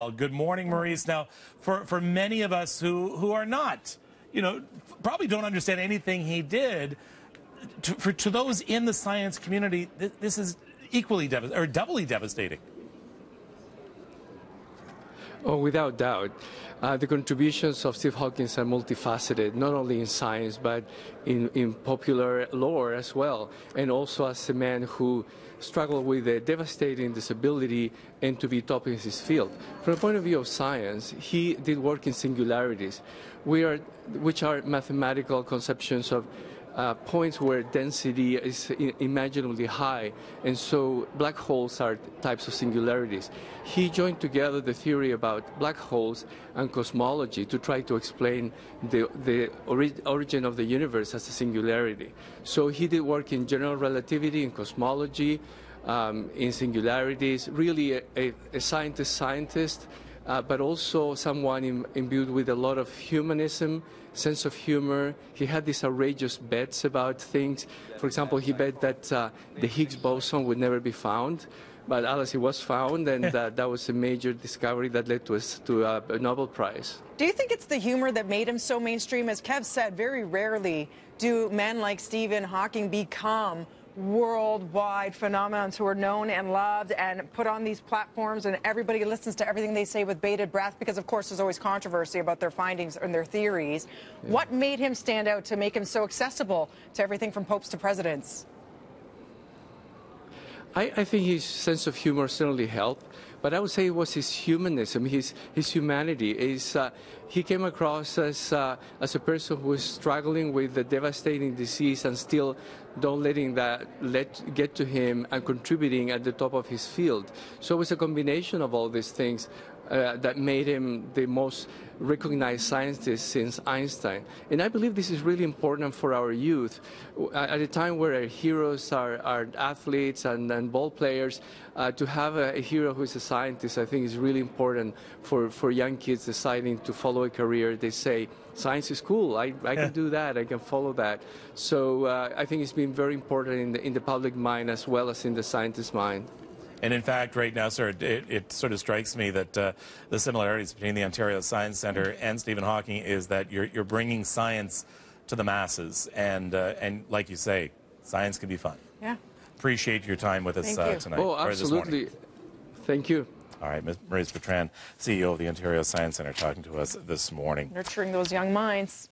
Well, good morning, Maurice. Now, for many of us who are not, probably don't understand anything he did, to those in the science community, this is equally or doubly devastating. Oh, without doubt. The contributions of Steve Hawking are multifaceted, not only in science, but in popular lore as well, and also as a man who struggled with a devastating disability and to be top in his field. From the point of view of science, he did work in singularities, which are mathematical conceptions of points where density is imaginably high, and so black holes are types of singularities. He joined together the theory about black holes and cosmology to try to explain the origin of the universe as a singularity. So he did work in general relativity, in cosmology, in singularities, really a scientist, but also someone imbued with a lot of humanism, sense of humor. He had these outrageous bets about things. For example, he bet that the Higgs boson would never be found, but alas, it was found, and that was a major discovery that led to a Nobel Prize. Do you think it's the humor that made him so mainstream? As Kev said, very rarely do men like Stephen Hawking become worldwide phenomenons who are known and loved and put on these platforms, and everybody listens to everything they say with bated breath because, of course, there's always controversy about their findings and their theories. Yeah. What made him stand out to make him so accessible to everything from popes to presidents? I think his sense of humor certainly helped, but I would say it was his humanism, his humanity. He came across as a person who was struggling with a devastating disease and still don't letting that get to him and contributing at the top of his field. So it was a combination of all these things that made him the most recognized scientist since Einstein. And I believe this is really important for our youth. At a time where our heroes are athletes and ball players, to have a hero who is a scientist, I think is really important for young kids deciding to follow a career. They say, science is cool, I can do that, I can follow that. So I think it's been very important in the public mind as well as in the scientist's mind. And in fact, right now, sir, it sort of strikes me that the similarities between the Ontario Science Centre and Stephen Hawking is that you're bringing science to the masses, and like you say, science can be fun. Yeah. Appreciate your time with us tonight. Oh, absolutely. Thank you. All right, Ms. Maurice Bitran, CEO of the Ontario Science Centre, talking to us this morning. Nurturing those young minds.